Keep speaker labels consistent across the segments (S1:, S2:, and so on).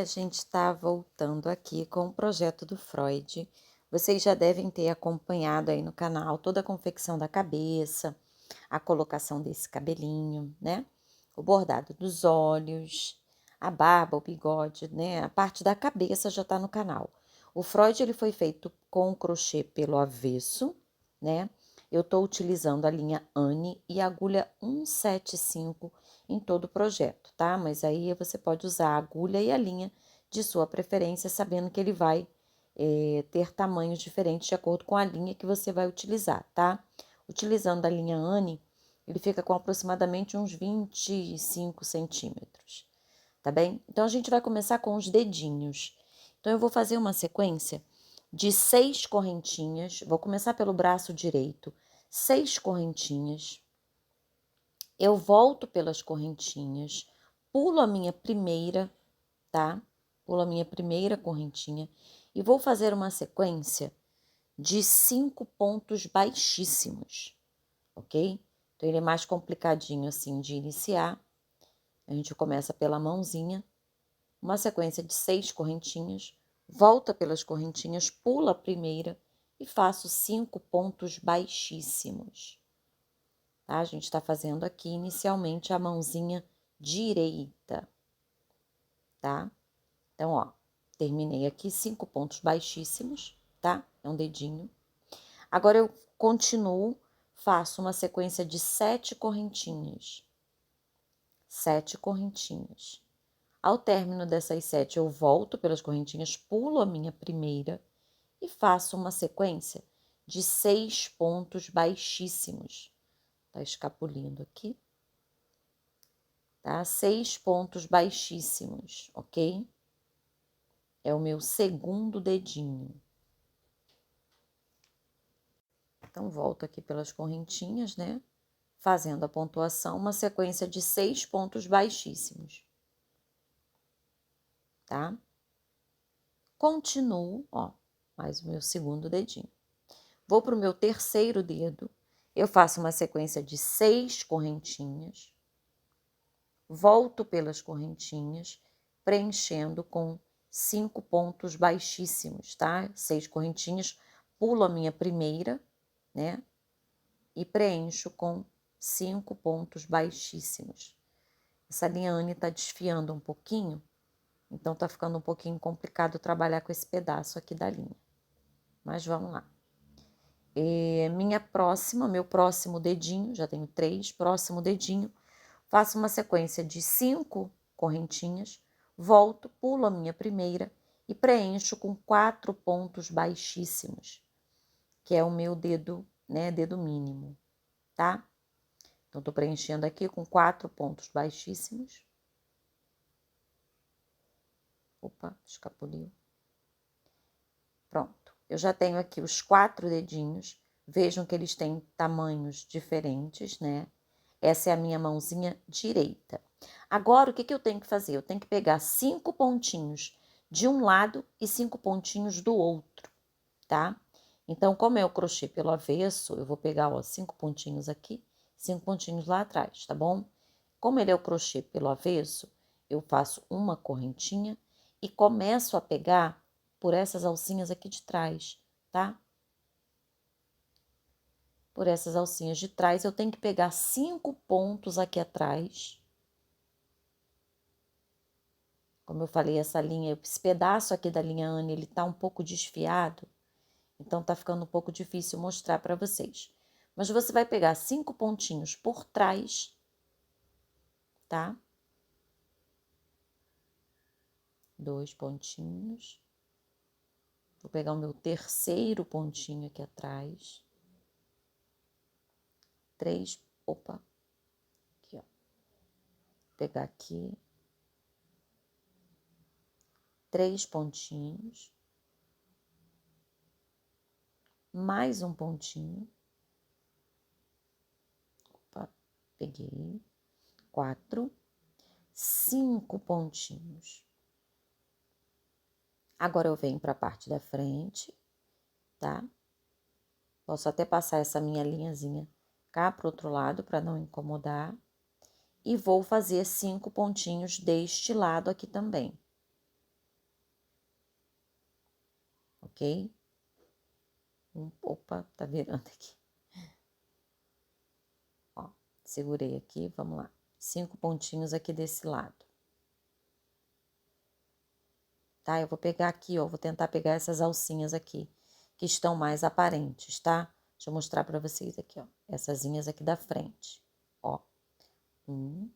S1: a gente está voltando aqui com o projeto do Freud. Vocês já devem ter acompanhado aí no canal toda a confecção da cabeça, a colocação desse cabelinho, né? O bordado dos olhos, a barba, o bigode, né? A parte da cabeça já está no canal. O Freud ele foi feito com crochê pelo avesso, né? Eu estou utilizando a linha Anne e a agulha 175 em todo o projeto, tá? Mas aí você pode usar a agulha e a linha de sua preferência, sabendo que ele vai ter tamanhos diferentes de acordo com a linha que você vai utilizar, tá? Utilizando a linha Anne, ele fica com aproximadamente uns 25 centímetros, tá bem? Então, a gente vai começar com os dedinhos. Então, eu vou fazer uma sequência de 6 correntinhas, vou começar pelo braço direito, 6 correntinhas, eu volto pelas correntinhas, pulo a minha primeira, tá? Pulo a minha primeira correntinha e vou fazer uma sequência de 5 pontos baixíssimos, ok? Então, ele é mais complicadinho assim de iniciar. A gente começa pela mãozinha, uma sequência de 6 correntinhas, volta pelas correntinhas, pula a primeira e faço 5 pontos baixíssimos. Tá? A gente está fazendo aqui inicialmente a mãozinha direita, tá? Então, ó, terminei aqui 5 pontos baixíssimos, tá? É um dedinho. Agora, eu continuo, faço uma sequência de 7 correntinhas. 7 correntinhas. Ao término dessas 7, eu volto pelas correntinhas, pulo a minha primeira e faço uma sequência de 6 pontos baixíssimos. Tá escapulindo aqui. Tá? 6 pontos baixíssimos, ok? É o meu segundo dedinho. Então, volto aqui pelas correntinhas, né? Fazendo a pontuação, uma sequência de 6 pontos baixíssimos. Tá? Continuo, ó, mais o meu segundo dedinho. Vou para o meu terceiro dedo, eu faço uma sequência de 6 correntinhas, volto pelas correntinhas, preenchendo com 5 pontos baixíssimos, tá? 6 correntinhas, pulo a minha primeira, né? E preencho com 5 pontos baixíssimos. Essa linha Anne tá desfiando um pouquinho, então tá ficando um pouquinho complicado trabalhar com esse pedaço aqui da linha. Mas vamos lá. Meu próximo dedinho, já tenho 3, próximo dedinho, faço uma sequência de 5 correntinhas, volto, pulo a minha primeira e preencho com 4 pontos baixíssimos, que é o meu dedo, né, dedo mínimo, tá? Então, tô preenchendo aqui com 4 pontos baixíssimos. Opa, escapuliu. Pronto, eu já tenho aqui os 4 dedinhos, vejam que eles têm tamanhos diferentes, né? Essa é a minha mãozinha direita. Agora, o que eu tenho que fazer? Eu tenho que pegar 5 pontinhos de um lado e 5 pontinhos do outro, tá? Então, como é o crochê pelo avesso, eu vou pegar, ó, 5 pontinhos aqui, 5 pontinhos lá atrás, tá bom? Como ele é o crochê pelo avesso, eu faço uma correntinha e começo a pegar por essas alcinhas aqui de trás, tá? Por essas alcinhas de trás, eu tenho que pegar 5 pontos aqui atrás. Como eu falei, essa linha, esse pedaço aqui da linha Anne, ele tá um pouco desfiado, então tá ficando um pouco difícil mostrar para vocês. Mas você vai pegar 5 pontinhos por trás, tá? 2 pontinhos. Vou pegar o meu terceiro pontinho aqui atrás. 3, opa, aqui, ó. Vou pegar aqui. 3 pontinhos. Mais um pontinho. Opa, peguei. 4, 5 pontinhos. Agora eu venho para a parte da frente, tá? Posso até passar essa minha linhazinha cá pro outro lado para não incomodar. E vou fazer 5 pontinhos deste lado aqui também. ok? Opa, tá virando aqui. Ó, segurei aqui, vamos lá. 5 pontinhos aqui desse lado. Tá? Eu vou pegar aqui, ó, vou tentar pegar essas alcinhas aqui, que estão mais aparentes, tá? Deixa eu mostrar pra vocês aqui, ó, essas aqui da frente, ó. 1,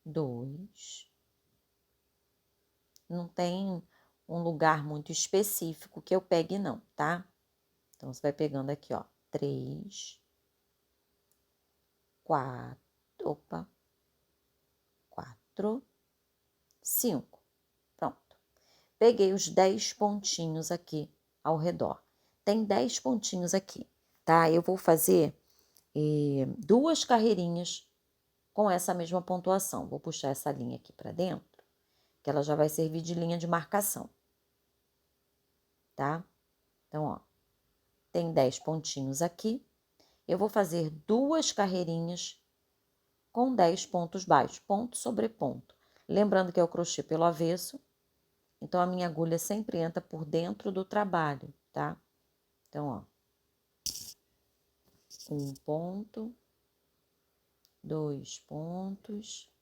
S1: 2. Não tem um lugar muito específico que eu pegue não, tá? Então, você vai pegando aqui, ó, 3, 4, opa, 4, 5. Pronto. Peguei os 10 pontinhos aqui ao redor. Tem 10 pontinhos aqui, tá? Eu vou fazer 2 carreirinhas com essa mesma pontuação. Vou puxar essa linha aqui pra dentro, que ela já vai servir de linha de marcação, tá? Então, ó, tem 10 pontinhos aqui. Eu vou fazer 2 carreirinhas com 10 pontos baixos, ponto sobre ponto. Lembrando que é o crochê pelo avesso, então a minha agulha sempre entra por dentro do trabalho, tá? Então, ó, 1 ponto, 2 pontos,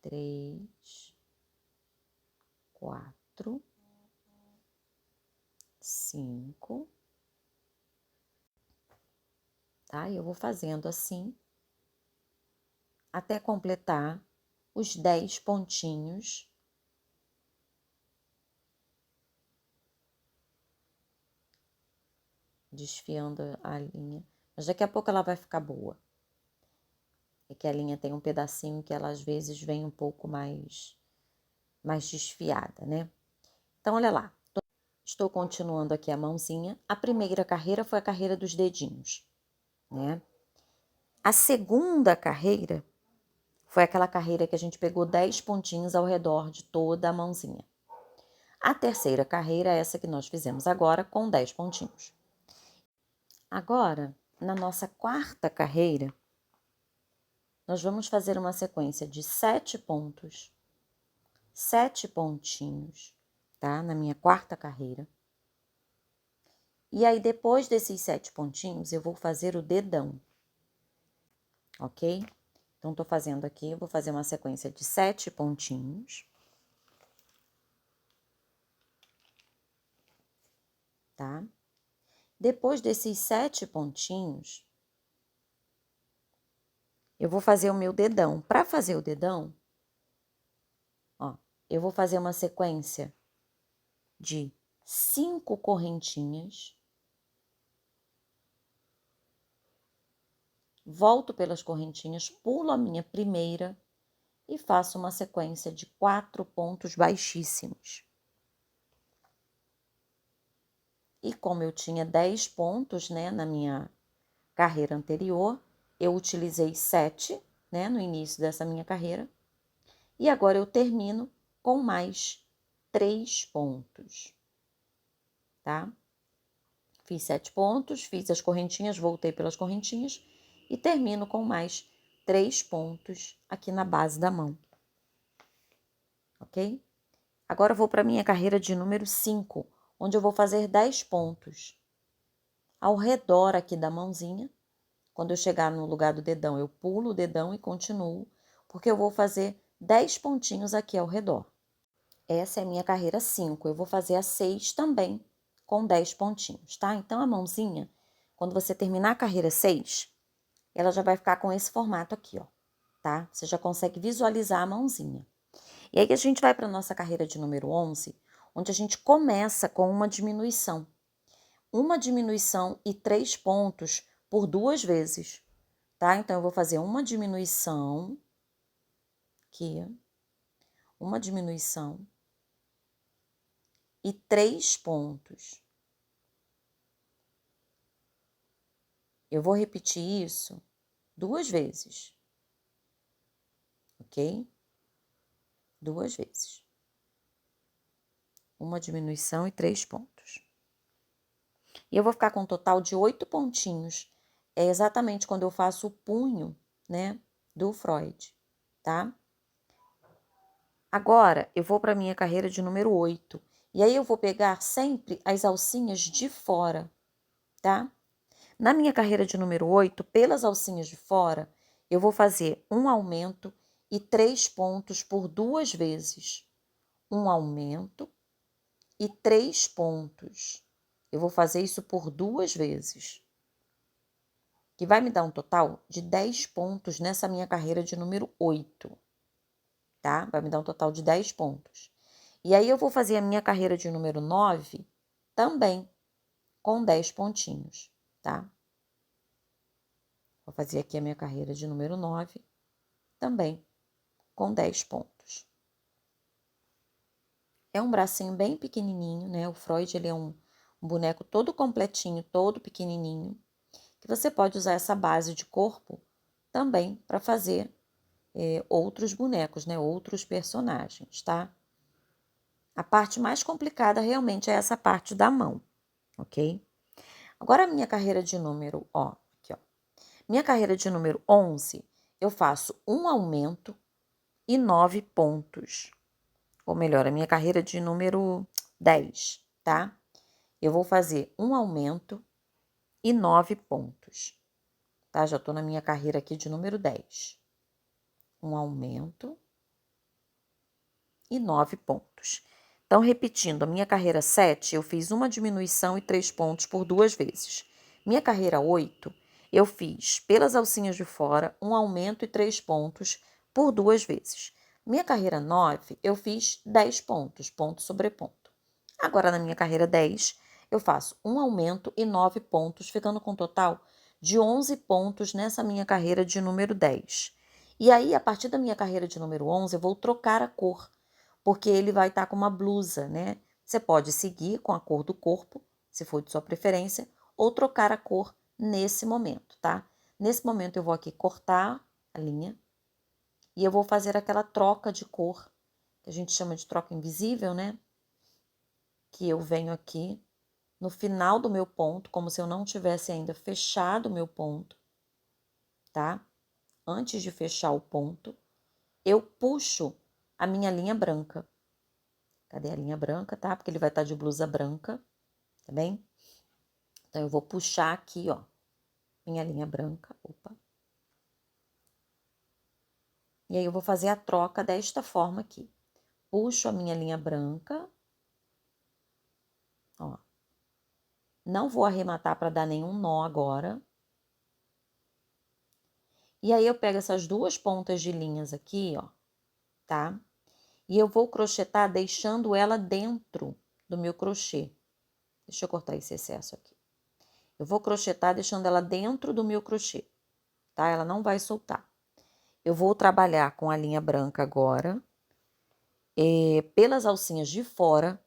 S1: 3, 4, 5, tá? Eu vou fazendo assim até completar os 10 pontinhos. Desfiando a linha, mas daqui a pouco ela vai ficar boa. É que a linha tem um pedacinho que ela às vezes vem um pouco mais desfiada, né? Então, olha lá. Estou continuando aqui a mãozinha. A primeira carreira foi a carreira dos dedinhos, né? A segunda carreira foi aquela carreira que a gente pegou 10 pontinhos ao redor de toda a mãozinha. A terceira carreira é essa que nós fizemos agora com 10 pontinhos. Agora, na nossa quarta carreira, nós vamos fazer uma sequência de 7 pontos, 7 pontinhos, tá? Na minha quarta carreira. E aí, depois desses 7 pontinhos, eu vou fazer o dedão, ok? Então, tô fazendo aqui, eu vou fazer uma sequência de 7 pontinhos. Tá? Depois desses 7 pontinhos, eu vou fazer o meu dedão. Para fazer o dedão, ó, eu vou fazer uma sequência de 5 correntinhas. Volto pelas correntinhas, pulo a minha primeira e faço uma sequência de 4 pontos baixíssimos. E como eu tinha 10 pontos, né, na minha carreira anterior, eu utilizei 7, né, no início dessa minha carreira. E agora eu termino com mais 3 pontos, tá? Fiz 7 pontos, fiz as correntinhas, voltei pelas correntinhas e termino com mais 3 pontos aqui na base da mão, ok? Agora eu vou para a minha carreira de número 5, onde eu vou fazer 10 pontos ao redor aqui da mãozinha. Quando eu chegar no lugar do dedão, eu pulo o dedão e continuo, porque eu vou fazer 10 pontinhos aqui ao redor. Essa é a minha carreira 5, eu vou fazer a 6 também, com 10 pontinhos, tá? Então, a mãozinha, quando você terminar a carreira 6, ela já vai ficar com esse formato aqui, ó, tá? Você já consegue visualizar a mãozinha. E aí, a gente vai para a nossa carreira de número 11, onde a gente começa com uma diminuição. Uma diminuição e 3 pontos por 2 vezes, tá? Então, eu vou fazer uma diminuição aqui, uma diminuição e 3 pontos. Eu vou repetir isso 2 vezes, ok? 2 vezes. Uma diminuição e 3 pontos. E eu vou ficar com um total de 8 pontinhos. É exatamente quando eu faço o punho, né, do Freud, tá? Agora, eu vou para minha carreira de número 8. E aí eu vou pegar sempre as alcinhas de fora, tá? Na minha carreira de número 8, pelas alcinhas de fora, eu vou fazer um aumento e 3 pontos por 2 vezes. Um aumento e 3 pontos. Eu vou fazer isso por 2 vezes. Que vai me dar um total de 10 pontos nessa minha carreira de número 8. Tá? Vai me dar um total de 10 pontos. E aí eu vou fazer a minha carreira de número 9 também com 10 pontinhos, tá? Vou fazer aqui a minha carreira de número 9 também com 10 pontos. É um bracinho bem pequenininho, né? O Freud, ele é um boneco todo completinho, todo pequenininho, que você pode usar essa base de corpo também para fazer outros bonecos, né? Outros personagens, tá? A parte mais complicada realmente é essa parte da mão, ok? Agora a minha carreira de número, aqui, ó. Minha carreira de número 11, eu faço um aumento e 9 pontos. Ou melhor, a minha carreira de número 10, tá? Eu vou fazer um aumento e 9 pontos, tá? Já tô na minha carreira aqui de número 10. Um aumento e 9 pontos. Então, repetindo, a minha carreira 7, eu fiz uma diminuição e 3 pontos por 2 vezes. Minha carreira 8, eu fiz pelas alcinhas de fora um aumento e 3 pontos por 2 vezes. Minha carreira 9, eu fiz 10 pontos, ponto sobre ponto. Agora, na minha carreira 10, eu faço um aumento e 9 pontos, ficando com um total de 11 pontos nessa minha carreira de número 10. E aí, a partir da minha carreira de número 11, eu vou trocar a cor, porque ele vai estar com uma blusa, né? Você pode seguir com a cor do corpo, se for de sua preferência, ou trocar a cor nesse momento, tá? Nesse momento eu vou aqui cortar a linha e eu vou fazer aquela troca de cor, que a gente chama de troca invisível, né? Que eu venho aqui no final do meu ponto, como se eu não tivesse ainda fechado o meu ponto, tá? Antes de fechar o ponto, eu puxo a minha linha branca. Cadê a linha branca, tá? Porque ele vai estar de blusa branca, tá bem? Então, eu vou puxar aqui, ó, minha linha branca, opa. E aí, eu vou fazer a troca desta forma aqui. Puxo a minha linha branca, ó. Não vou arrematar para dar nenhum nó agora. E aí, eu pego essas duas pontas de linhas aqui, ó, tá? E eu vou crochetar deixando ela dentro do meu crochê. Deixa eu cortar esse excesso aqui. Eu vou crochetar deixando ela dentro do meu crochê, tá? Ela não vai soltar. Eu vou trabalhar com a linha branca agora, pelas alcinhas de fora,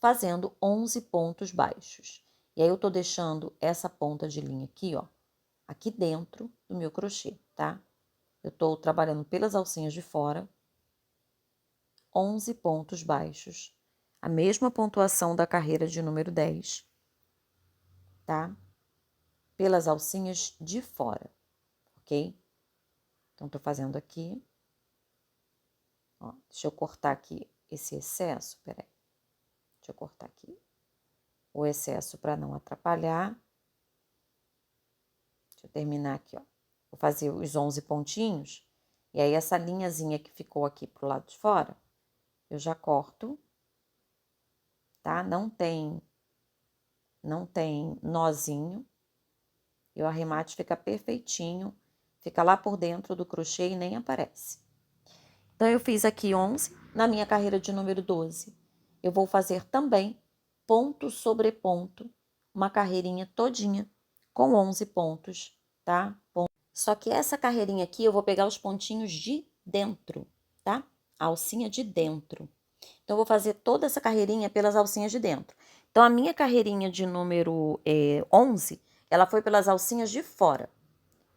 S1: fazendo 11 pontos baixos. E aí, eu tô deixando essa ponta de linha aqui, ó, aqui dentro do meu crochê, tá? Eu tô trabalhando pelas alcinhas de fora, 11 pontos baixos, a mesma pontuação da carreira de número 10, tá? Pelas alcinhas de fora, ok? Então, tô fazendo aqui, ó, deixa eu cortar aqui esse excesso, peraí. Deixa eu cortar aqui o excesso para não atrapalhar. Deixa eu terminar aqui, ó. Vou fazer os 11 pontinhos. E aí, essa linhazinha que ficou aqui pro lado de fora, eu já corto, tá? Não tem nozinho. E o arremate fica perfeitinho. Fica lá por dentro do crochê e nem aparece. Então, eu fiz aqui 11 na minha carreira de número 12. Eu vou fazer também ponto sobre ponto, uma carreirinha todinha com 11 pontos, tá? Só que essa carreirinha aqui eu vou pegar os pontinhos de dentro, tá? A alcinha de dentro. Então, eu vou fazer toda essa carreirinha pelas alcinhas de dentro. Então, a minha carreirinha de número 11, ela foi pelas alcinhas de fora.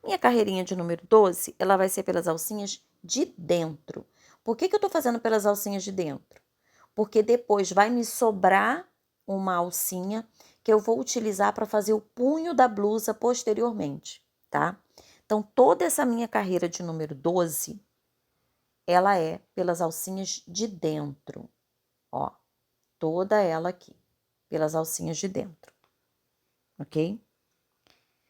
S1: Minha carreirinha de número 12, ela vai ser pelas alcinhas de dentro. Por que eu tô fazendo pelas alcinhas de dentro? Porque depois vai me sobrar uma alcinha que eu vou utilizar para fazer o punho da blusa posteriormente, tá? Então, toda essa minha carreira de número 12, ela é pelas alcinhas de dentro, ó, toda ela aqui, pelas alcinhas de dentro, ok?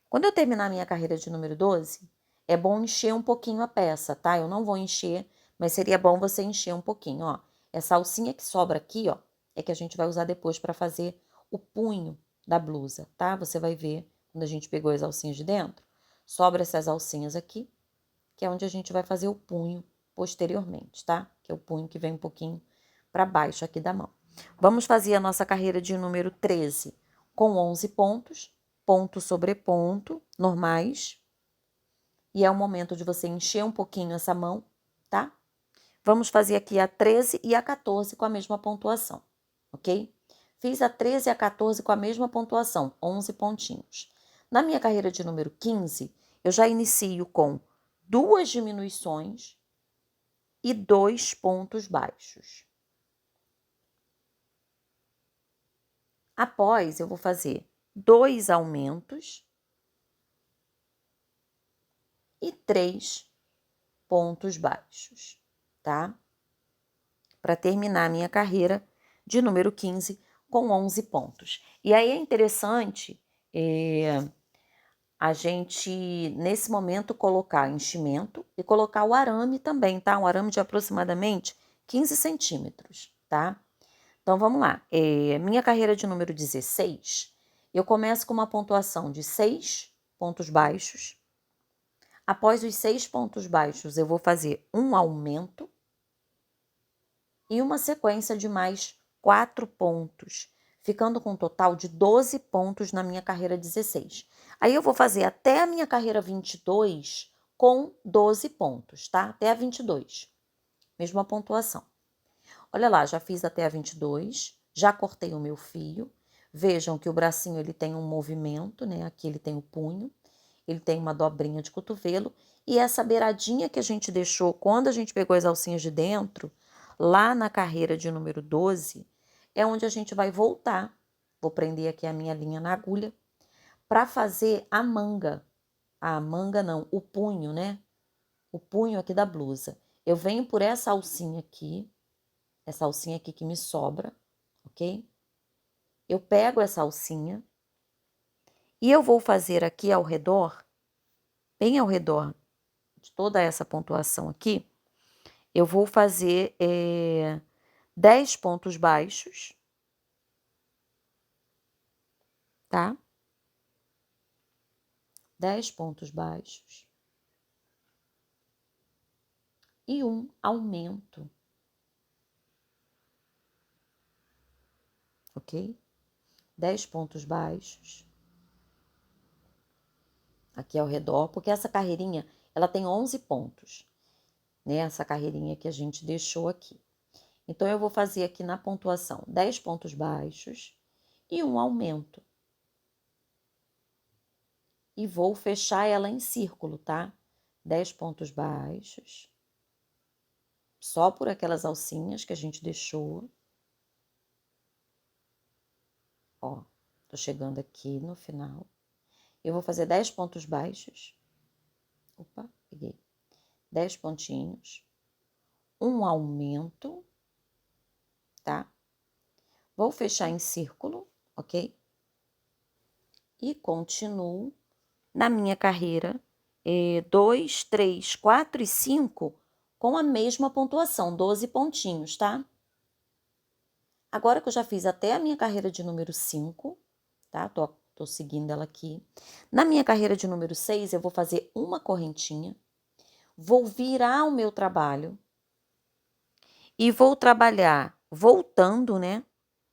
S1: Quando eu terminar a minha carreira de número 12, é bom encher um pouquinho a peça, tá? Eu não vou encher, mas seria bom você encher um pouquinho, ó. Essa alcinha que sobra aqui, ó, é que a gente vai usar depois para fazer o punho da blusa, tá? Você vai ver, quando a gente pegou as alcinhas de dentro, sobra essas alcinhas aqui, que é onde a gente vai fazer o punho posteriormente, tá? Que é o punho que vem um pouquinho para baixo aqui da mão. Vamos fazer a nossa carreira de número 13 com 11 pontos, ponto sobre ponto, normais. E é o momento de você encher um pouquinho essa mão, tá? Vamos fazer aqui a 13 e a 14 com a mesma pontuação, ok? Fiz a 13 e a 14 com a mesma pontuação, 11 pontinhos. Na minha carreira de número 15, eu já inicio com 2 diminuições e 2 pontos baixos. Após, eu vou fazer 2 aumentos e 3 pontos baixos, tá? Para terminar a minha carreira de número 15 com 11 pontos. E aí é interessante a gente, nesse momento, colocar enchimento e colocar o arame também, tá? Um arame de aproximadamente 15 centímetros, tá? Então, vamos lá. Minha carreira de número 16, eu começo com uma pontuação de 6 pontos baixos. Após os 6 pontos baixos, eu vou fazer um aumento e uma sequência de mais 4 pontos, ficando com um total de 12 pontos na minha carreira 16. Aí eu vou fazer até a minha carreira 22 com 12 pontos, tá? Até a 22, mesma pontuação. Olha lá, já fiz até a 22, já cortei o meu fio. Vejam que o bracinho ele tem um movimento, né? Aqui ele tem o punho, ele tem uma dobrinha de cotovelo e essa beiradinha que a gente deixou quando a gente pegou as alcinhas de dentro, lá na carreira de número 12, é onde a gente vai voltar. Vou prender aqui a minha linha na agulha para fazer a manga. A manga não, o punho, né? O punho aqui da blusa. Eu venho por essa alcinha aqui que me sobra, ok? Eu pego essa alcinha e eu vou fazer aqui ao redor, bem ao redor de toda essa pontuação aqui, eu vou fazer 10 pontos baixos, tá? 10 pontos baixos e um aumento, ok? 10 pontos baixos aqui ao redor, porque essa carreirinha, ela tem 11 pontos, né? Essa carreirinha que a gente deixou aqui. Então, eu vou fazer aqui na pontuação 10 pontos baixos e um aumento. E vou fechar ela em círculo, tá? 10 pontos baixos. Só por aquelas alcinhas que a gente deixou. Ó, tô chegando aqui no final. Eu vou fazer 10 pontos baixos. Opa, peguei. 10 pontinhos. Um aumento, tá? Vou fechar em círculo, ok? E continuo na minha carreira 2, 3, 4 e 5 com a mesma pontuação, 12 pontinhos, tá? Agora que eu já fiz até a minha carreira de número 5, tá? Tô seguindo ela aqui. Na minha carreira de número 6, eu vou fazer uma correntinha, vou virar o meu trabalho e vou trabalhar voltando, né?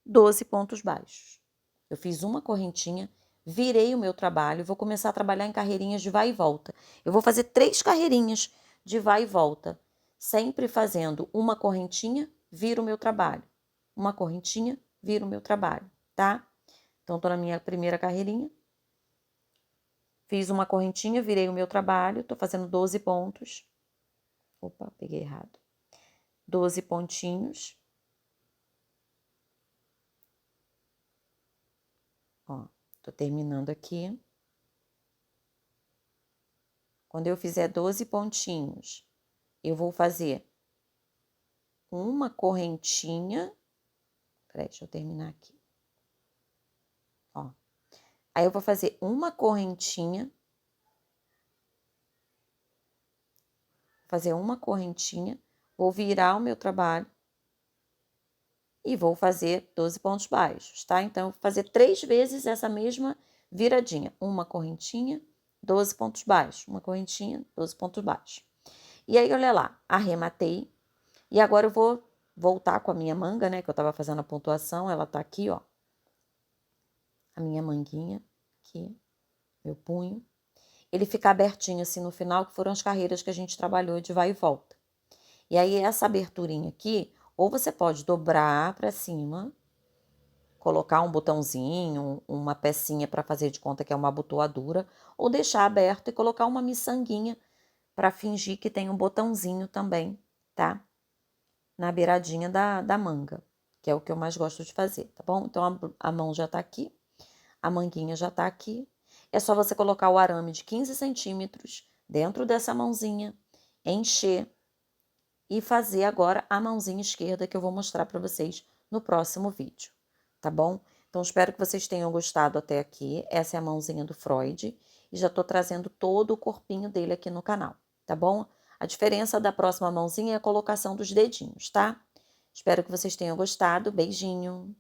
S1: 12 pontos baixos. Eu fiz uma correntinha, virei o meu trabalho e vou começar a trabalhar em carreirinhas de vai e volta. Eu vou fazer 3 carreirinhas de vai e volta, sempre fazendo uma correntinha, viro o meu trabalho. Uma correntinha, viro o meu trabalho, tá? Então, tô na minha primeira carreirinha. Fiz uma correntinha, virei o meu trabalho, tô fazendo 12 pontos. Opa, peguei errado. 12 pontinhos. Ó, tô terminando aqui. Quando eu fizer 12 pontinhos, eu vou fazer uma correntinha. Peraí, deixa eu terminar aqui. Ó. Aí eu vou fazer uma correntinha. Fazer uma correntinha, vou virar o meu trabalho e vou fazer 12 pontos baixos, tá? Então, eu vou fazer 3 vezes essa mesma viradinha. Uma correntinha, 12 pontos baixos. Uma correntinha, 12 pontos baixos. E aí, olha lá, arrematei. E agora eu vou voltar com a minha manga, né? Que eu tava fazendo a pontuação, ela tá aqui, ó. A minha manguinha, aqui, meu punho. Ele fica abertinho assim no final, que foram as carreiras que a gente trabalhou de vai e volta. E aí, essa aberturinha aqui, ou você pode dobrar para cima, colocar um botãozinho, uma pecinha para fazer de conta que é uma abotoadura, ou deixar aberto e colocar uma miçanguinha para fingir que tem um botãozinho também, tá? Na beiradinha da manga, que é o que eu mais gosto de fazer, tá bom? Então, a mão já tá aqui, a manguinha já tá aqui. É só você colocar o arame de 15 centímetros dentro dessa mãozinha, encher e fazer agora a mãozinha esquerda que eu vou mostrar para vocês no próximo vídeo, tá bom? Então, espero que vocês tenham gostado até aqui. Essa é a mãozinha do Freud e já tô trazendo todo o corpinho dele aqui no canal, tá bom? A diferença da próxima mãozinha é a colocação dos dedinhos, tá? Espero que vocês tenham gostado. Beijinho!